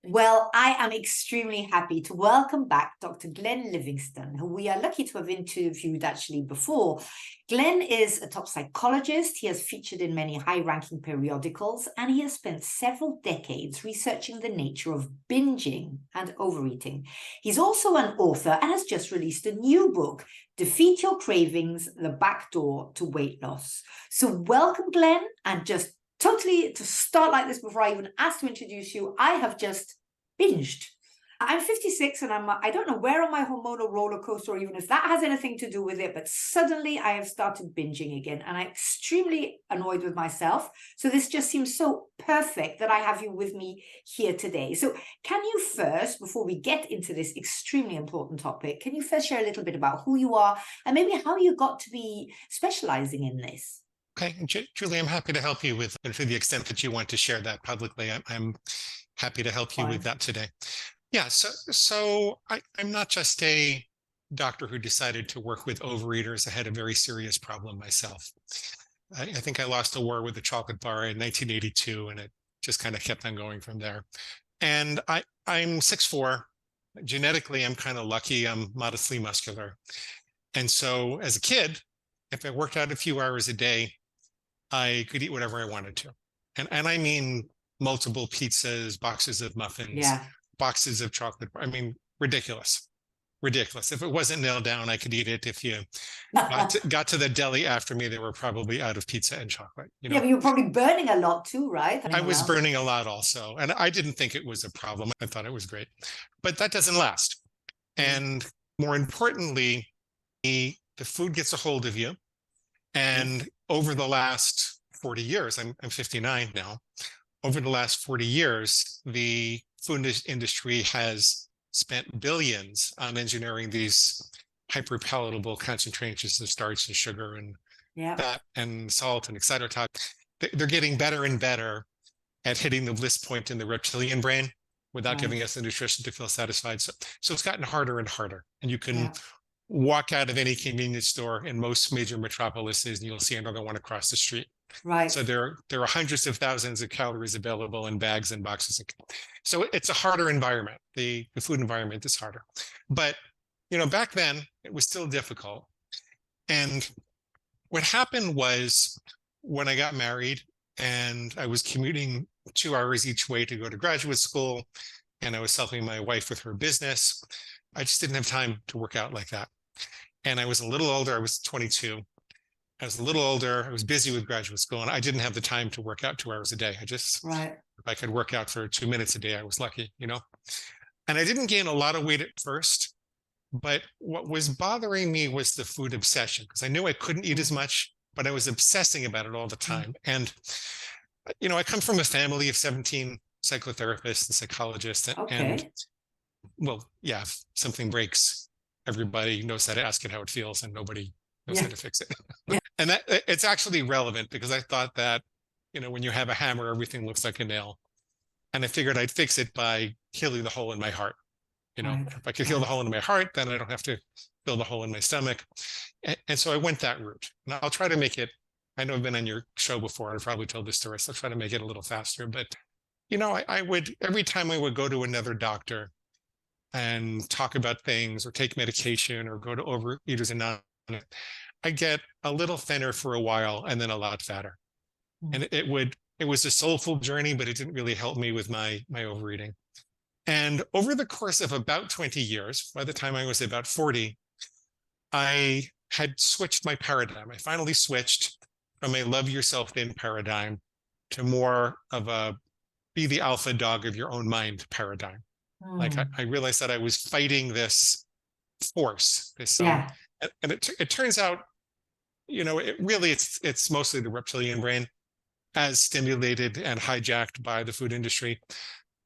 Well, I am extremely happy to welcome back Dr. Glenn Livingston, who we are lucky to have interviewed actually before. Glenn is a top psychologist. He has featured in many high-ranking periodicals, and he has spent several decades researching the nature of binging and overeating. He's also an author and has just released a new book, Defeat Your Cravings, The Back Door to Weight Loss. So welcome, Glenn, and just totally to start like this before I even ask to introduce you, I have just binged. I'm 56 and I don't know where on my hormonal roller coaster or even if that has anything to do with it, but suddenly I have started binging again and I'm extremely annoyed with myself. So this just seems so perfect that I have you with me here today. So can you first, before we get into this extremely important topic, can you first share a little bit about who you are and maybe how you got to be specializing in this? Okay, Julie, I'm happy to help you with, and to the extent that you want to share that publicly, I'm happy to help you with Fine. that today. Yeah, I'm not just a doctor who decided to work with overeaters. I had a very serious problem myself. I think I lost a war with the chocolate bar in 1982, and it just kind of kept on going from there. And I'm 6'4". Genetically, I'm kind of lucky. I'm modestly muscular. And so as a kid, if I worked out a few hours a day, I could eat whatever I wanted to. And I mean multiple pizzas, boxes of muffins, Yeah. boxes of chocolate. I mean, ridiculous. Ridiculous. If it wasn't nailed down, I could eat it. If you got to the deli after me, they were probably out of pizza and chocolate. Yeah, but you're probably burning a lot too, right? I Running was around. burning a lot also. And I didn't think it was a problem. I thought it was great. But that doesn't last. Mm. And more importantly, the food gets a hold of you. Yes. And over the last 40 years, I'm 59 now. Over the last 40 years, the food industry has spent billions on engineering these hyperpalatable concentrations of starch and sugar and Yeah. fat and salt and et cetera. They're getting better and better at hitting the bliss point in the reptilian brain without Right. giving us the nutrition to feel satisfied. So it's gotten harder and harder. And you can Yeah. walk out of any convenience store in most major metropolises and you'll see another one across the street. Right. So there are hundreds of thousands of calories available in bags and boxes. So it's a harder environment. The food environment is harder. But back then it was still difficult. And what happened was when I got married and I was commuting 2 hours each way to go to graduate school, and I was helping my wife with her business, I just didn't have time to work out like that. And I was a little older. I was 22. I was a little older. I was busy with graduate school, and I didn't have the time to work out 2 hours a day. Right. If I could work out for 2 minutes a day, I was lucky. And I didn't gain a lot of weight at first, but what was bothering me was the food obsession, because I knew I couldn't eat as Mm. much, but I was obsessing about it all the Mm. time. And, I come from a family of 17 psychotherapists and psychologists, and Okay. well, yeah, if something breaks, everybody knows how to ask it how it feels, and nobody knows how Yeah. to fix it. Yeah. And that it's actually relevant because I thought that, when you have a hammer, everything looks like a nail. And I figured I'd fix it by healing the hole in my heart. Right. If I could heal the Right. hole in my heart, then I don't have to fill the hole in my stomach. And so I went that route. And I'll try to make it, I know I've been on your show before. I've probably told this story, so I'll try to make it a little faster. But, I would, every time I would go to another doctor and talk about things or take medication or go to Overeaters Anonymous, I get a little thinner for a while and then a lot fatter. Mm. And it was a soulful journey, but it didn't really help me with my overeating. And over the course of about 20 years, by the time I was about 40, I had switched my paradigm. I finally switched from a love yourself thin paradigm to more of a be the alpha dog of your own mind paradigm. Like Mm. I realized that I was fighting this force, Yeah. and it turns out, it really it's mostly the reptilian brain as stimulated and hijacked by the food industry.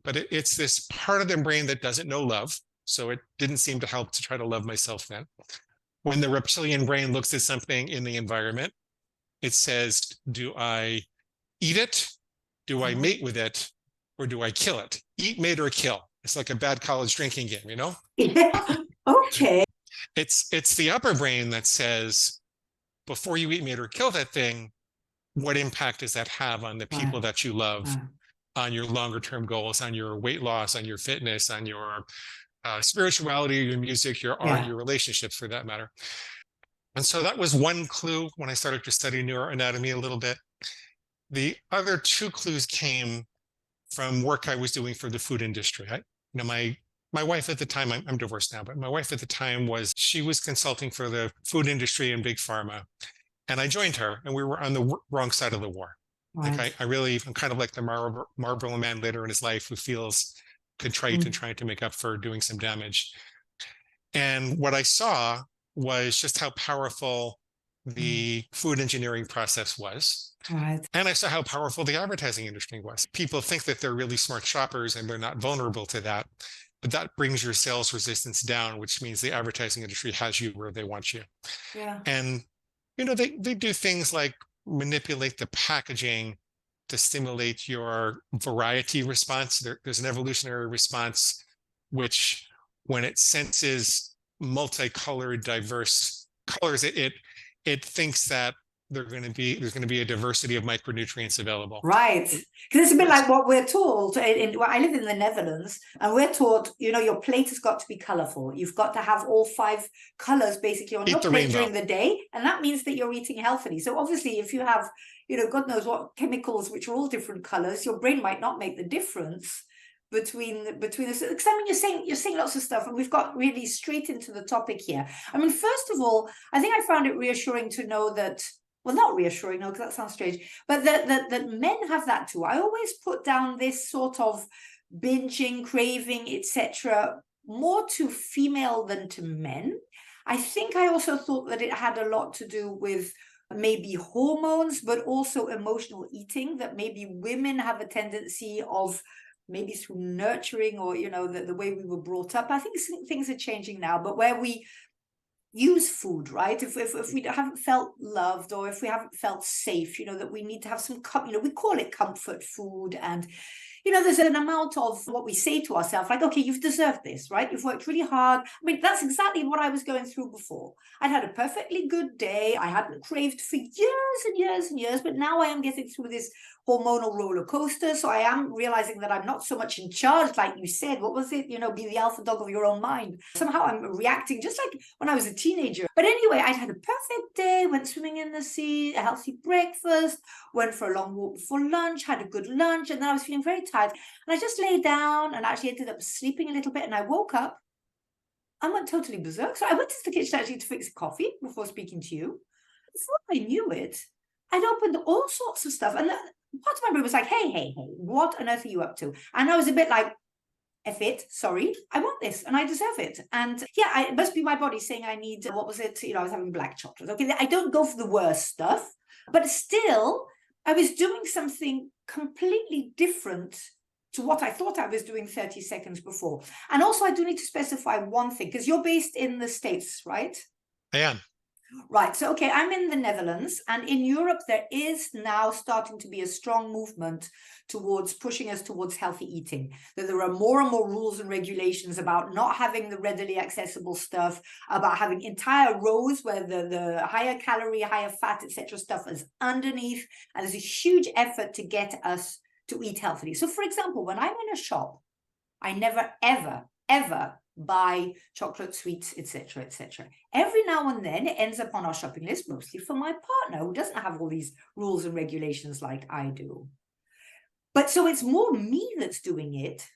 But it's this part of the brain that doesn't know love. So it didn't seem to help to try to love myself then. When the reptilian brain looks at something in the environment, it says, do I eat it? Do I Uh-huh. mate with it? Or do I kill it? Eat, mate, or kill. It's like a bad college drinking game. Yeah. Okay. It's the upper brain that says, before you eat, mate, or kill that thing, what impact does that have on the people Right. that you love? Right. on your longer term goals, on your weight loss, on your fitness, on your spirituality, your music, your art, Yeah. your relationships for that matter. And so that was one clue when I started to study neuroanatomy a little bit. The other two clues came from work I was doing for the food industry. My wife at the time, I'm divorced now, but my wife at the time she was consulting for the food industry and big pharma. And I joined her, and we were on the wrong side of the war. Like Right. I'm kind of like the Marlboro man later in his life who feels contrite and trying to make up for doing some damage. And what I saw was just how powerful the food engineering process was. Right. And I saw how powerful the advertising industry was. People think that they're really smart shoppers and they're not vulnerable to that. But that brings your sales resistance down, which means the advertising industry has you where they want you. Yeah. And, they do things like manipulate the packaging to stimulate your variety response. There's an evolutionary response, which when it senses multicolored, diverse colors, it thinks that there's going to be a diversity of micronutrients available. Right. Because it's a bit like what we're taught. I live in the Netherlands, and we're taught, your plate has got to be colorful. You've got to have all 5 colors basically on your plate during the day. And that means that you're eating healthily. So obviously, if you have, God knows what chemicals, which are all different colors, your brain might not make the difference between this. Because I mean, you're saying lots of stuff, and we've got really straight into the topic here. I mean, first of all, I think I found it reassuring to know that, well, not reassuring, no, because that sounds strange, but that men have that too. I always put down this sort of binging, craving, etc., more to female than to men. I think I also thought that it had a lot to do with maybe hormones, but also emotional eating, that maybe women have a tendency of, maybe through nurturing or, the way we were brought up. I think things are changing now, but where we use food, right? If we haven't felt loved, or if we haven't felt safe, that we need to have some, we call it comfort food. And, there's an amount of what we say to ourselves, like, okay, you've deserved this, right? You've worked really hard. I mean, that's exactly what I was going through before. I'd had a perfectly good day. I hadn't craved for years and years and years, but now I am getting through this hormonal roller coaster. So I am realizing that I'm not so much in charge, like you said. What was it? Be the alpha dog of your own mind. Somehow I'm reacting just like when I was a teenager. But anyway, I'd had a perfect day, went swimming in the sea, a healthy breakfast, went for a long walk before lunch, had a good lunch, and then I was feeling very tired. And I just lay down and actually ended up sleeping a little bit. And I woke up and went totally berserk. So I went to the kitchen actually to fix coffee before speaking to you. Before I knew it, I'd opened all sorts of stuff. And part of my brain was like, hey, what on earth are you up to? And I was a bit like, F it, sorry, I want this and I deserve it. And yeah, it must be my body saying I need, what was it? I was having black chocolate. Okay, I don't go for the worst stuff, but still, I was doing something completely different to what I thought I was doing 30 seconds before. And also, I do need to specify one thing, because you're based in the States, right? I am. Right. So, okay, I'm in the Netherlands, and in Europe, there is now starting to be a strong movement towards pushing us towards healthy eating. That there are more and more rules and regulations about not having the readily accessible stuff, about having entire rows where the higher calorie, higher fat, etc. stuff is underneath. And there's a huge effort to get us to eat healthily. So, for example, when I'm in a shop, I never, ever buy chocolate, sweets, etc., etc. Every now and then it ends up on our shopping list, mostly for my partner, who doesn't have all these rules and regulations like I do. But so it's more me that's doing it.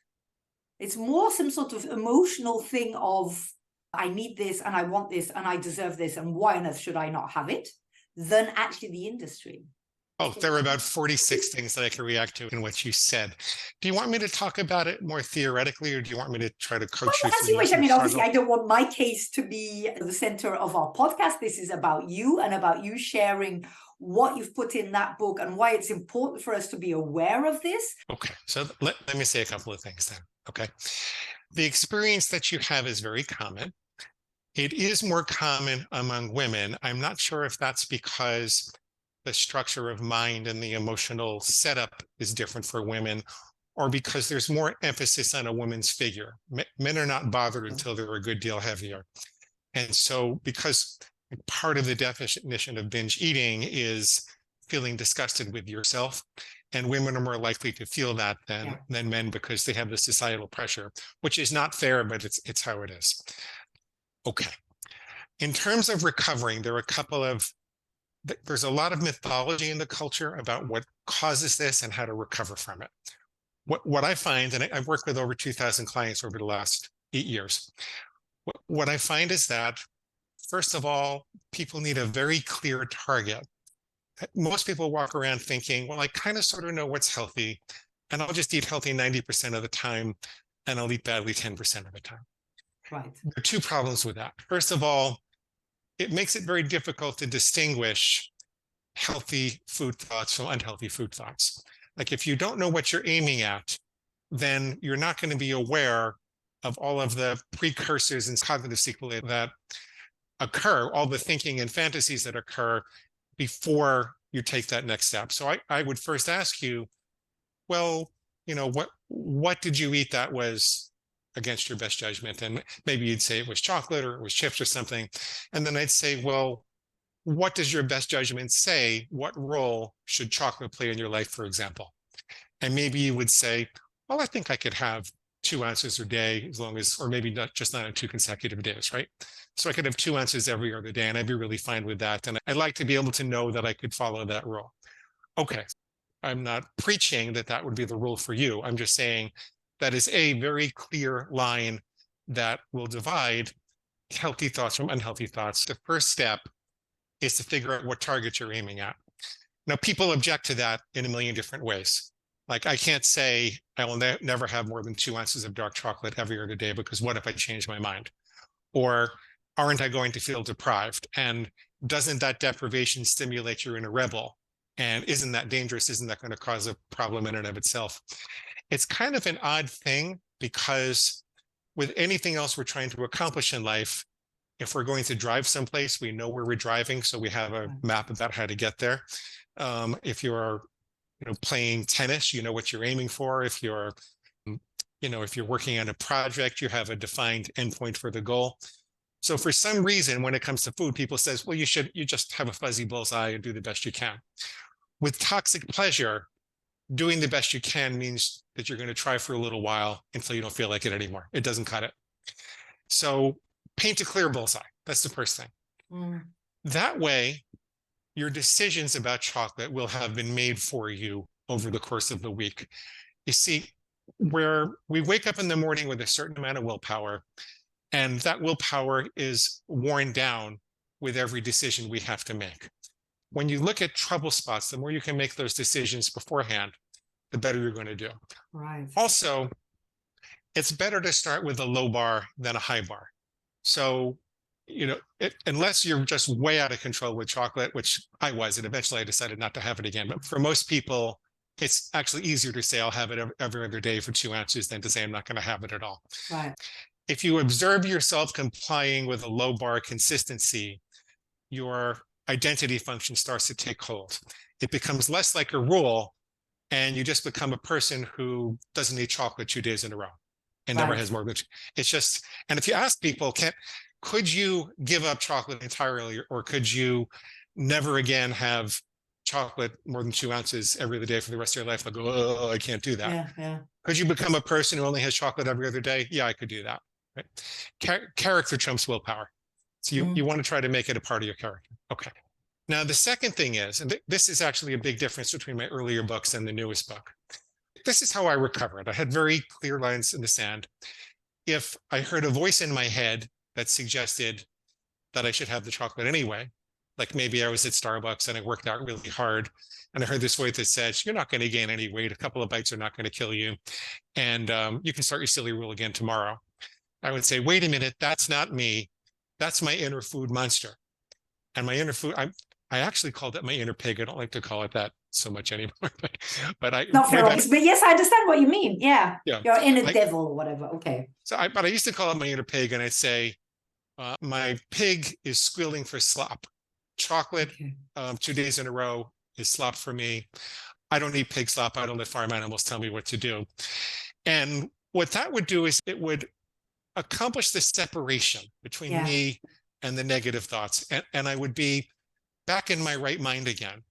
It's more some sort of emotional thing of, I need this and I want this and I deserve this and why on earth should I not have it, than actually the industry. Oh, there were about 46 things that I could react to in what you said. Do you want me to talk about it more theoretically, or do you want me to try to coach you as through you wish. your I mean, obviously, struggle? I don't want my case to be the center of our podcast. This is about you and about you sharing what you've put in that book and why it's important for us to be aware of this. Okay, so let me say a couple of things then. Okay. The experience that you have is very common. It is more common among women. I'm not sure if that's because the structure of mind and the emotional setup is different for women, or because there's more emphasis on a woman's figure. Men are not bothered until they're a good deal heavier. And so because part of the definition of binge eating is feeling disgusted with yourself, And women are more likely to feel that than men because they have the societal pressure, which is not fair, but it's how it is. Okay. In terms of recovering, there's a lot of mythology in the culture about what causes this and how to recover from it. What I find, and I've worked with over 2,000 clients over the last 8 years, what I find is that, first of all, people need a very clear target. Most people walk around thinking, well, I kind of sort of know what's healthy, and I'll just eat healthy 90% of the time, and I'll eat badly 10% of the time. Right. There are two problems with that. First of all, it makes it very difficult to distinguish healthy food thoughts from unhealthy food thoughts. Like if you don't know what you're aiming at, then you're not going to be aware of all of the precursors and cognitive sequelae that occur, all the thinking and fantasies that occur before you take that next step. So I would first ask you, well, what did you eat that was against your best judgment? And maybe you'd say it was chocolate or it was chips or something. And then I'd say, well, what does your best judgment say? What role should chocolate play in your life, for example? And maybe you would say, well, I think I could have 2 ounces a day as long as, or maybe not on 2 consecutive days, right? So I could have 2 ounces every other day and I'd be really fine with that. And I'd like to be able to know that I could follow that rule. Okay. I'm not preaching that would be the rule for you. I'm just saying that is a very clear line that will divide healthy thoughts from unhealthy thoughts. The first step is to figure out what target you're aiming at. Now, people object to that in a million different ways. Like I can't say I will never have more than 2 ounces of dark chocolate every other day because what if I change my mind? Or aren't I going to feel deprived? And doesn't that deprivation stimulate your inner rebel? And isn't that dangerous? Isn't that going to cause a problem in and of itself? It's kind of an odd thing because with anything else we're trying to accomplish in life, if we're going to drive someplace, we know where we're driving, so we have a map about how to get there. If you're playing tennis, you know what you're aiming for. If you're working on a project, you have a defined endpoint for the goal. So for some reason, when it comes to food, people says, well, you just have a fuzzy bullseye and do the best you can. With toxic pleasure, doing the best you can means that you're going to try for a little while until you don't feel like it anymore. It doesn't cut it. So paint a clear bullseye. That's the first thing. That way, your decisions about chocolate will have been made for you over the course of the week. You see, where we wake up in the morning with a certain amount of willpower, and that willpower is worn down with every decision we have to make. When you look at trouble spots, the more you can make those decisions beforehand, the better you're going to do. Right. Also, it's better to start with a low bar than a high bar. So, unless you're just way out of control with chocolate, which I was, and eventually I decided not to have it again. But for most people, it's actually easier to say I'll have it every other day for 2 ounces than to say I'm not going to have it at all. Right. If you observe yourself complying with a low bar consistency, your identity function starts to take hold. It becomes less like a rule, and you just become a person who doesn't eat chocolate 2 days in a row and never has more than two. It's just, and if you ask people, could you give up chocolate entirely, or could you never again have chocolate more than 2 ounces every other day for the rest of your life? They'll go, oh, I can't do that. Yeah. Could you become a person who only has chocolate every other day? Yeah, I could do that. Right? Character trumps willpower. So you want to try to make it a part of your character. Okay. Now, the second thing is, and this is actually a big difference between my earlier books and the newest book. This is how I recovered. I had very clear lines in the sand. If I heard a voice in my head that suggested that I should have the chocolate anyway, like maybe I was at Starbucks and I worked out really hard, and I heard this voice that said, you're not going to gain any weight. A couple of bites are not going to kill you. And you can start your silly rule again tomorrow. I would say, wait a minute, that's not me. That's my inner food monster. And my inner food, I actually called it my inner pig. I don't like to call it that so much anymore. But not ferox, but yes, I understand what you mean. Yeah. Your inner devil or whatever. Okay. But I used to call it my inner pig, and I'd say, my pig is squealing for slop. Chocolate 2 days in a row is slop for me. I don't eat pig slop. I don't let farm animals tell me what to do. And what that would do is it would accomplish the separation between me and the negative thoughts. And I would be back in my right mind again.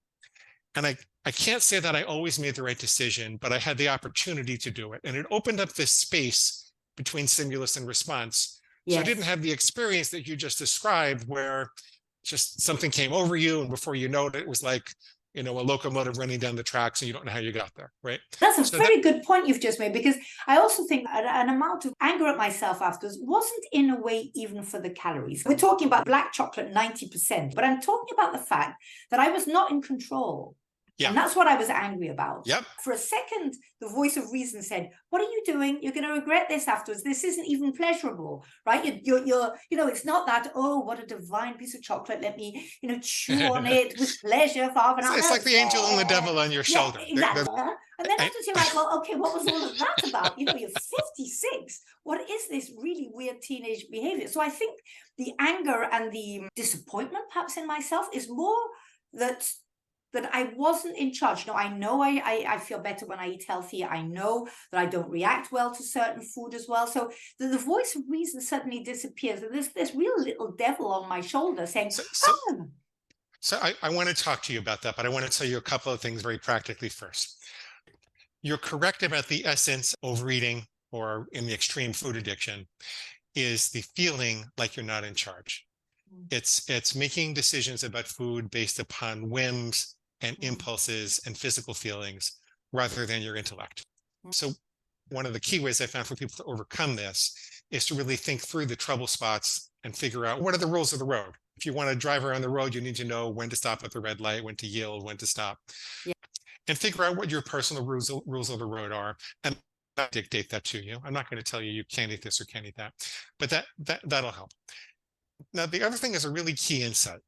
And I can't say that I always made the right decision, but I had the opportunity to do it. And it opened up this space between stimulus and response. So I didn't Yes. have the experience that you just described where just something came over you, and before you know it, it was like, a locomotive running down the tracks and you don't know how you got there, right? That's a So that, very good point you've just made, because I also think an amount of anger at myself afterwards wasn't in a way even for the calories. We're talking about black chocolate 90%, but I'm talking about the fact that I was not in control. yeah, And that's what I was angry about. yep. For a second, the voice of reason said, "What are you doing? You're going to regret this afterwards. This isn't even pleasurable, right? You're it's not that, oh, what a divine piece of chocolate. Let me, chew on it with pleasure for half an hour." It's No, like the angel and the devil on your yeah, shoulder. exactly. And then I, afterwards you're like, well, okay, what was all of that about? You're 56. What is this really weird teenage behavior? So I think the anger and the disappointment perhaps in myself is more that I wasn't in charge. I know I feel better when I eat healthy. I know that I don't react well to certain food as well. So the voice of reason suddenly disappears. And there's this real little devil on my shoulder saying, so, so, oh. so I want to talk to you about that, but I want to tell you a couple of things very practically first. You're correct about the essence of overeating, or in the extreme food addiction, is the feeling like you're not in charge. It's making decisions about food based upon whims and impulses and physical feelings rather than your intellect. So one of the key ways I found for people to overcome this is to really think through the trouble spots and figure out what are the rules of the road. If you want to drive around the road, you need to know when to stop at the red light, when to yield, when to stop. Yeah. And figure out what your personal rules of the road are, and dictate that to you. I'm not going to tell you you can't eat this or can't eat that, but that'll help. Now, the other thing is a really key insight.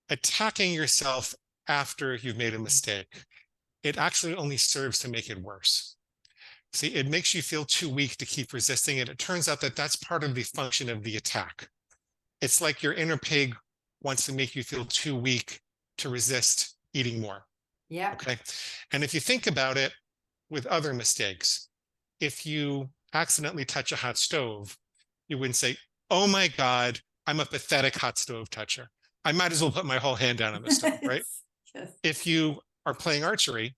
Attacking yourself after you've made a mistake, it actually only serves to make it worse. See, it makes you feel too weak to keep resisting it. It turns out that that's part of the function of the attack. It's like your inner pig wants to make you feel too weak to resist eating more. Yeah. Okay. And if you think about it with other mistakes, if you accidentally touch a hot stove, you wouldn't say, "Oh my God, I'm a pathetic hot stove toucher. I might as well put my whole hand down on the stove," right? Yes. If you are playing archery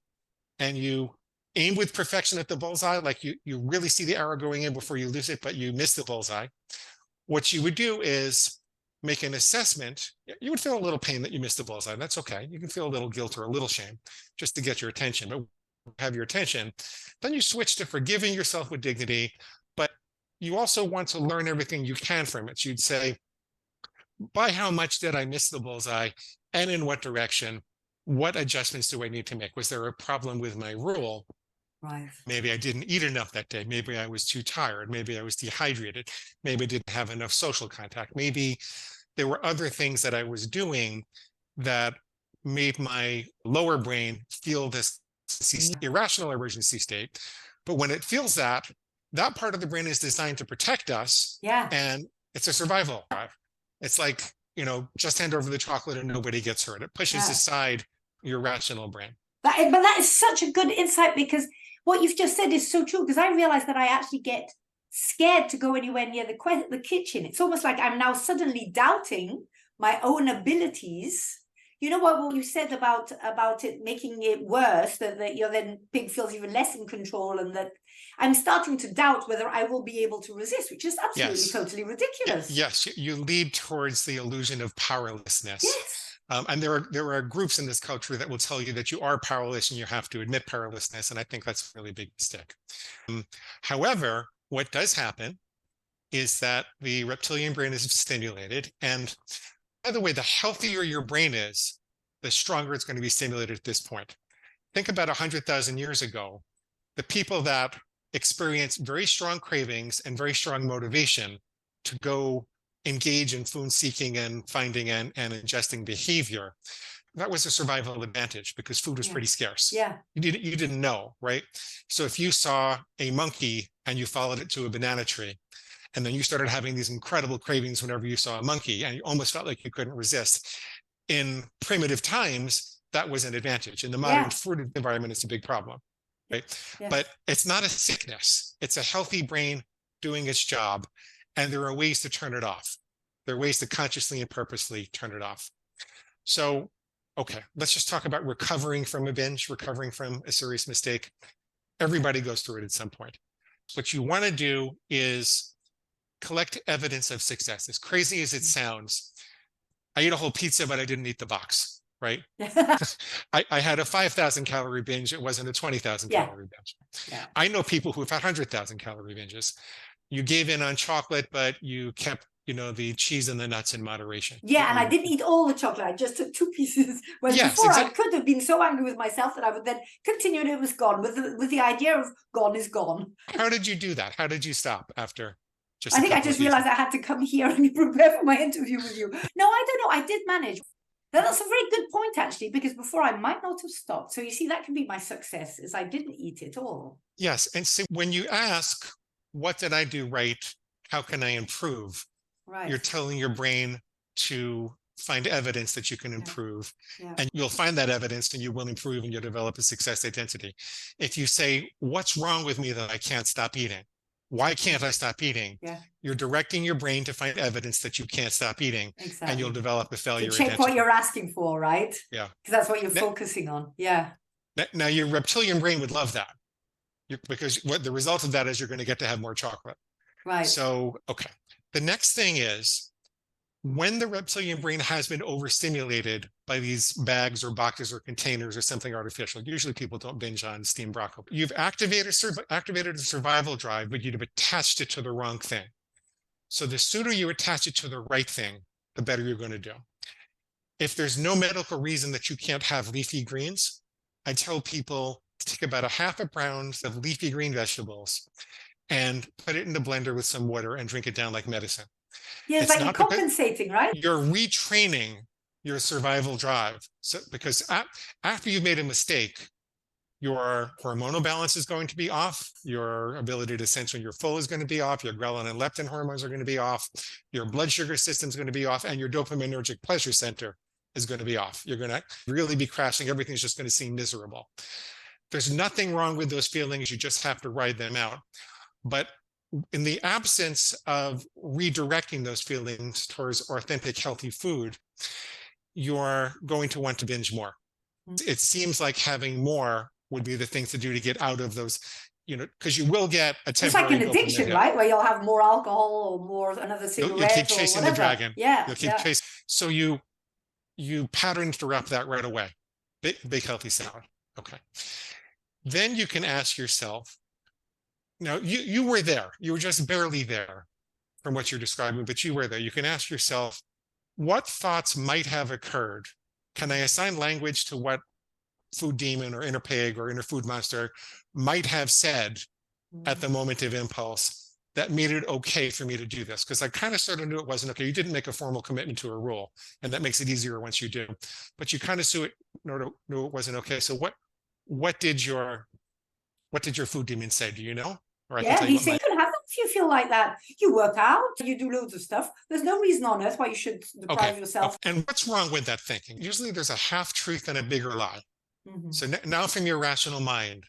and you aim with perfection at the bullseye, like you really see the arrow going in before you lose it, but you miss the bullseye, what you would do is make an assessment. You would feel a little pain that you missed the bullseye. That's okay. You can feel a little guilt or a little shame just to get your attention, but have your attention. Then you switch to forgiving yourself with dignity, but you also want to learn everything you can from it. So you'd say, by how much did I miss the bullseye, and in what direction? What adjustments do I need to make? Was there a problem with my rule? Right. Maybe I didn't eat enough that day. Maybe I was too tired. Maybe I was dehydrated. Maybe I didn't have enough social contact. Maybe there were other things that I was doing that made my lower brain feel this irrational emergency state. But when it feels that, that part of the brain is designed to protect us. Yeah. And it's a survival drive. It's like, just hand over the chocolate and nobody gets hurt. It pushes aside your rational brain. But that is such a good insight, because what you've just said is so true, because I realize that I actually get scared to go anywhere near the kitchen. It's almost like I'm now suddenly doubting my own abilities. You know what you said about it making it worse, that your then pig feels even less in control, and that I'm starting to doubt whether I will be able to resist, which is absolutely totally ridiculous. Yes, you lead towards the illusion of powerlessness. Yes. And there are groups in this culture that will tell you that you are powerless and you have to admit powerlessness. And I think that's a really big mistake. However, what does happen is that the reptilian brain is stimulated. And by the way, the healthier your brain is, the stronger it's going to be stimulated at this point. Think about 100,000 years ago, the people that experienced very strong cravings and very strong motivation to go engage in food seeking and finding and ingesting behavior. That was a survival advantage because food was pretty scarce. Yeah. You didn't know, right? So if you saw a monkey and you followed it to a banana tree, and then you started having these incredible cravings whenever you saw a monkey, and you almost felt like you couldn't resist. In primitive times, that was an advantage. In the modern food environment, it's a big problem, right? Yeah. But it's not a sickness. It's a healthy brain doing its job. And there are ways to turn it off. There are ways to consciously and purposely turn it off. So Okay, let's just talk about recovering from a binge, recovering from a serious mistake. Everybody goes through it at some point. What you want to do is collect evidence of success. As crazy as it sounds, I ate a whole pizza, but I didn't eat the box, right? I had a 5,000 calorie binge. It wasn't a 20,000 Yeah. calorie binge. Yeah. I know people who've had 100,000 calorie binges. You gave in on chocolate, but you kept, the cheese and the nuts in moderation. Yeah, and I didn't eat all the chocolate. I just took 2 pieces. Whereas Yes, before exactly. I could have been so angry with myself that I would then continue and it was gone. With the idea of gone is gone. How did you do that? How did you stop after just I a think I couple of just pieces? realized I had to come here and prepare for my interview with you. No, I don't know. I did manage. That's a very good point, actually, because before I might not have stopped. So you see, that can be my success, is I didn't eat it all. Yes, and so when you ask, what did I do right? How can I improve? Right. You're telling your brain to find evidence that you can improve. Yeah. And you'll find that evidence and you will improve and you'll develop a success identity. If you say, what's wrong with me that I can't stop eating? Why can't I stop eating? Yeah. You're directing your brain to find evidence that you can't stop eating. Exactly. And you'll develop a failure to check identity. what you're asking for, right? Yeah. Because that's what you're focusing on. Yeah. Now your reptilian brain would love that. Because what the result of that is you're going to get to have more chocolate. Right. So, okay. The next thing is, when the reptilian brain has been overstimulated by these bags or boxes or containers or something artificial, usually people don't binge on steamed broccoli. You've activated a survival drive, but you've attached it to the wrong thing. So the sooner you attach it to the right thing, the better you're going to do. If there's no medical reason that you can't have leafy greens, I tell people to take about 1/2 pound of leafy green vegetables and put it in the blender with some water and drink it down like medicine. Yeah, it's like you're compensating, right? You're retraining your survival drive. So, because after you've made a mistake, your hormonal balance is going to be off. Your ability to sense when you're full is going to be off. Your ghrelin and leptin hormones are going to be off. Your blood sugar system is going to be off. And your dopaminergic pleasure center is going to be off. You're going to really be crashing. Everything's just going to seem miserable. There's nothing wrong with those feelings. You just have to ride them out. But in the absence of redirecting those feelings towards authentic, healthy food, you're going to want to binge more. It seems like having more would be the thing to do to get out of those, because you will get a temporary. It's like an addiction, right? Where you'll have more alcohol or more another cigarette. You'll keep chasing the dragon. Yeah. You'll keep chasing. So you pattern interrupt that right away. Big healthy salad. Okay. Then you can ask yourself, now, you were there. You were just barely there from what you're describing, but you were there. You can ask yourself, what thoughts might have occurred? Can I assign language to what food demon or inner pig or inner food monster might have said at the moment of impulse that made it okay for me to do this? Because I kind of sort of knew it wasn't okay. You didn't make a formal commitment to a rule, and that makes it easier once you do. But you kind of knew it wasn't okay. So what did your food demon say? Do you know? Yeah, he said you can have that if you feel like that. You work out, you do loads of stuff. There's no reason on earth why you should deprive yourself. And what's wrong with that thinking? Usually there's a half truth and a bigger lie. So now from your rational mind,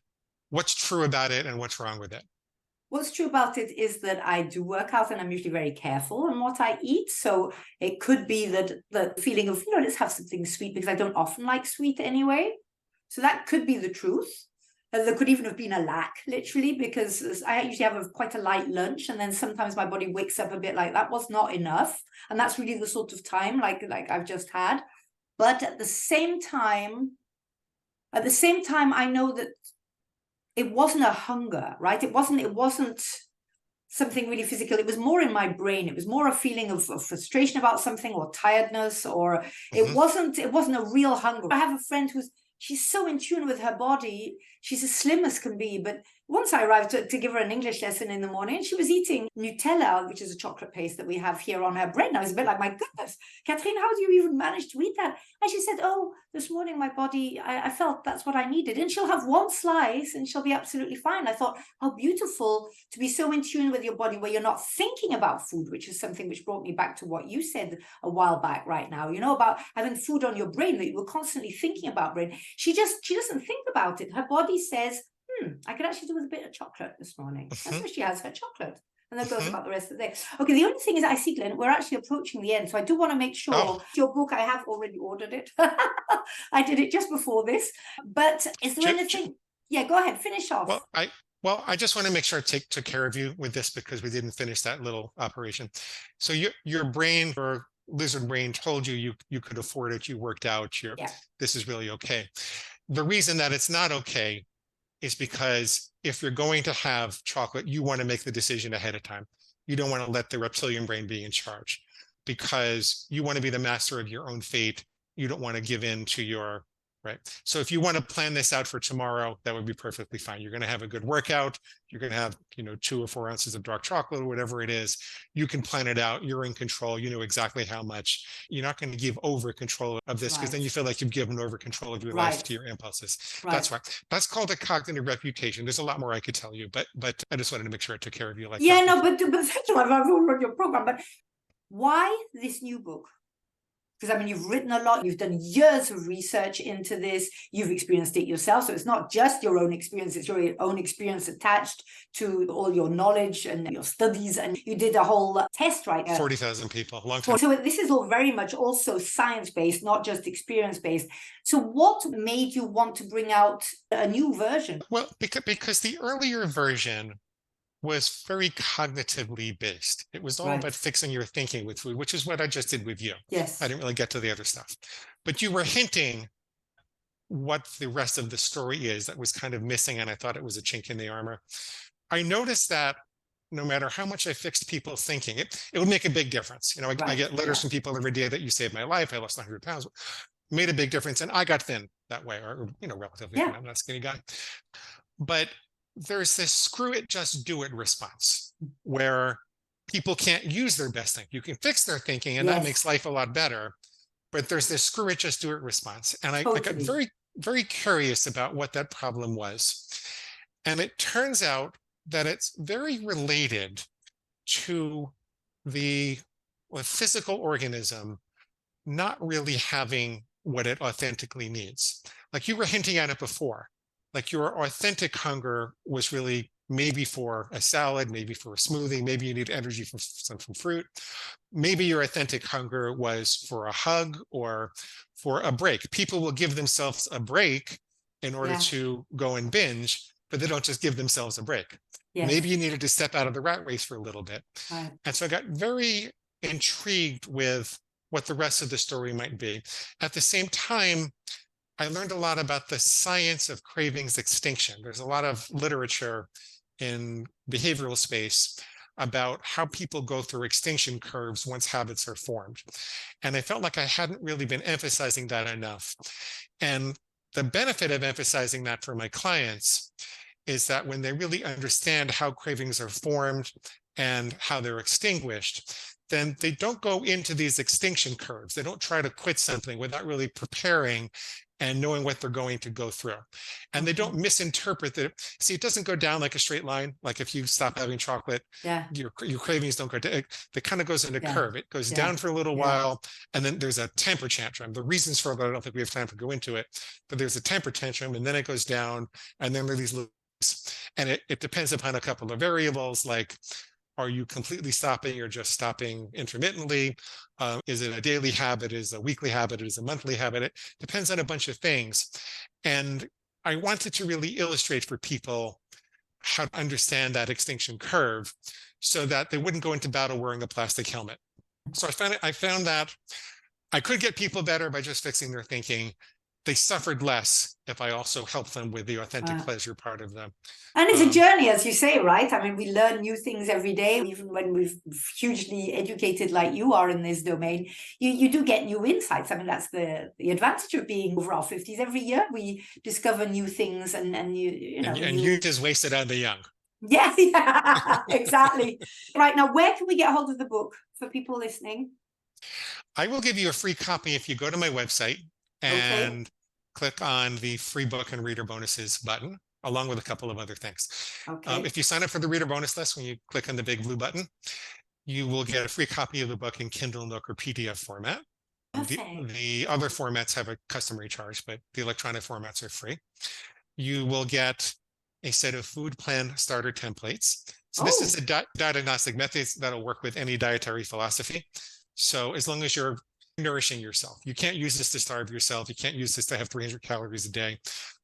what's true about it and what's wrong with it? What's true about it is that I do work out and I'm usually very careful on what I eat. So it could be that the feeling of, let's have something sweet, because I don't often like sweet anyway. So that could be the truth. There could even have been a lack, literally, because I usually have quite a light lunch, and then sometimes my body wakes up a bit like that was not enough, and that's really the sort of time like I've just had. But at the same time, I know that it wasn't a hunger, right? It wasn't something really physical. It was more in my brain. It was more a feeling of frustration about something or tiredness, or it wasn't a real hunger. I have a friend she's so in tune with her body. She's as slim as can be. But once I arrived to give her an English lesson in the morning, and she was eating Nutella, which is a chocolate paste that we have here on her bread. And I was a bit like, my goodness, Catherine, how do you even manage to eat that? And she said, oh, this morning my body, I felt that's what I needed. And she'll have one slice and she'll be absolutely fine. I thought, how beautiful to be so in tune with your body where you're not thinking about food, which is something which brought me back to what you said a while back right now, about having food on your brain, that you were constantly thinking about brain. She doesn't think about it. Her body says, I could actually do with a bit of chocolate this morning. And so she has her chocolate. And that goes about the rest of the day. Okay, the only thing is I see, Glenn, we're actually approaching the end. So I do want to make sure your book, I have already ordered it. I did it just before this. But is there anything? Yeah, go ahead, finish off. Well, I just want to make sure I took care of you with this because we didn't finish that little operation. So your brain or lizard brain told you could afford it. You worked out. This is really okay. The reason that it's not okay is because if you're going to have chocolate, you want to make the decision ahead of time. You don't want to let the reptilian brain be in charge because you want to be the master of your own fate. You don't want to give in to your right. So if you want to plan this out for tomorrow, that would be perfectly fine. You're going to have a good workout. You're going to have, 2 or 4 ounces of dark chocolate or whatever it is. You can plan it out. You're in control. You know exactly how much. You're not going to give over control of this because then you feel like you've given over control of your life to your impulses. That's why. That's called a cognitive refutation. There's a lot more I could tell you, but I just wanted to make sure I took care of you like that. Yeah, no, but thank you. I've run your program, but why this new book? Because I mean, you've written a lot, you've done years of research into this, you've experienced it yourself. So it's not just your own experience, it's your own experience attached to all your knowledge and your studies. And you did a whole test, right? 40,000 people, a long time. So this is all very much also science-based, not just experience-based. So what made you want to bring out a new version? Well, because the earlier version was very cognitively based. It was all about fixing your thinking with food, which is what I just did with you. Yes. I didn't really get to the other stuff. But you were hinting what the rest of the story is that was kind of missing, and I thought it was a chink in the armor. I noticed that no matter how much I fixed people's thinking, it would make a big difference. I get letters from people every day that you saved my life. I lost 100 pounds. Made a big difference, and I got thin that way, or relatively thin. I'm not a skinny guy. But there's this screw it, just do it response where people can't use their best thinking. You can fix their thinking and that makes life a lot better. But there's this screw it, just do it response. And I got very, very curious about what that problem was. And it turns out that it's very related to the physical organism not really having what it authentically needs. Like you were hinting at it before. Like your authentic hunger was really maybe for a salad, maybe for a smoothie, maybe you need energy from fruit. Maybe your authentic hunger was for a hug or for a break. People will give themselves a break in order to go and binge, but they don't just give themselves a break. Yes. Maybe you needed to step out of the rat race for a little bit. And so I got very intrigued with what the rest of the story might be. At the same time, I learned a lot about the science of cravings extinction. There's a lot of literature in behavioral space about how people go through extinction curves once habits are formed. And I felt like I hadn't really been emphasizing that enough. And the benefit of emphasizing that for my clients is that when they really understand how cravings are formed and how they're extinguished, then they don't go into these extinction curves. They don't try to quit something without really preparing and knowing what they're going to go through. And they don't misinterpret that. See, it doesn't go down like a straight line. Like if you stop having chocolate, your cravings don't go down. It kind of goes in a curve. It goes down for a little while, and then there's a temper tantrum. The reasons for it, I don't think we have time to go into it, but there's a temper tantrum, and then it goes down, and then there are these loops. And it depends upon a couple of variables, like are you completely stopping or just stopping intermittently? Is it a daily habit? Is it a weekly habit? Is it a monthly habit? It depends on a bunch of things. And I wanted to really illustrate for people how to understand that extinction curve so that they wouldn't go into battle wearing a plastic helmet. So I found that I could get people better by just fixing their thinking. They suffered less if I also helped them with the authentic pleasure part of them. And it's a journey, as you say, right? I mean, we learn new things every day, even when we're hugely educated like you are in this domain, you do get new insights. I mean, that's the advantage of being over our 50s. Every year we discover new things and youth is wasted on the young. Yeah, exactly. Right, now, where can we get hold of the book for people listening? I will give you a free copy if you go to my website and click on the free book and reader bonuses button, along with a couple of other things. If you sign up for the reader bonus list, when you click on the big blue button, you will get a free copy of the book in Kindle, Nook, or PDF format. The other formats have a customary charge, but the electronic formats are free. You will get a set of food plan starter templates. So this is a diagnostic method that'll work with any dietary philosophy. So as long as you're nourishing yourself, you can't use this to starve yourself. You can't use this to have 300 calories a day.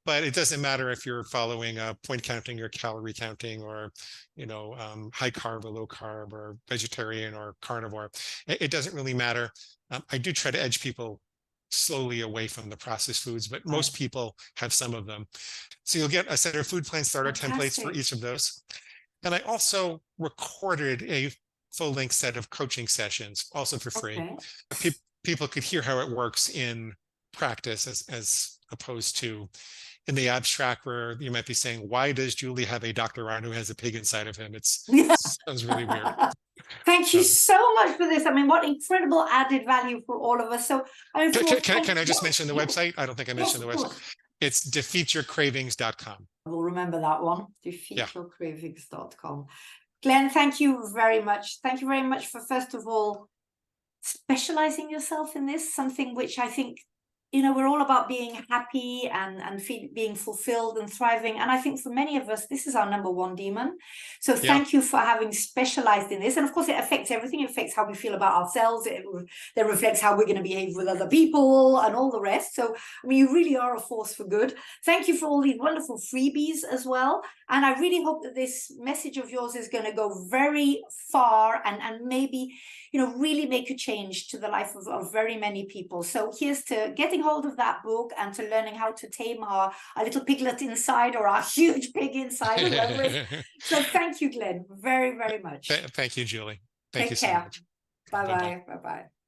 But it doesn't matter if you're following point counting or calorie counting, or high carb or low carb, or vegetarian or carnivore. It doesn't really matter. I do try to edge people slowly away from the processed foods, but most people have some of them. So you'll get a set of food plan starter templates for each of those. And I also recorded a full-length set of coaching sessions, also for free. People could hear how it works in practice, as opposed to in the abstract, where you might be saying, why does Julie have a Dr. Ron who has a pig inside of him? It sounds really weird. Thank you so much for this. I mean, what incredible added value for all of us. So can I just mention the website? I don't think I mentioned the website. It's defeatyourcravings.com. We'll remember that one, defeatyourcravings.com. Glenn, thank you very much. Thank you very much for, first of all, specializing yourself in this, something which I think, we're all about being happy and being fulfilled and thriving. And I think for many of us, this is our number one demon. So thank you for having specialized in this. And of course, it affects everything. It affects how we feel about ourselves. It reflects how we're going to behave with other people and all the rest. So, I mean, you really are a force for good. Thank you for all these wonderful freebies as well. And I really hope that this message of yours is going to go very far and maybe, really make a change to the life of very many people. So here's to getting hold of that book and to learning how to tame our little piglet inside, or our huge pig inside, whoever it is. So thank you, Glenn, very, very much. Thank you, Julie. Thank you so much. Bye-bye. Bye-bye.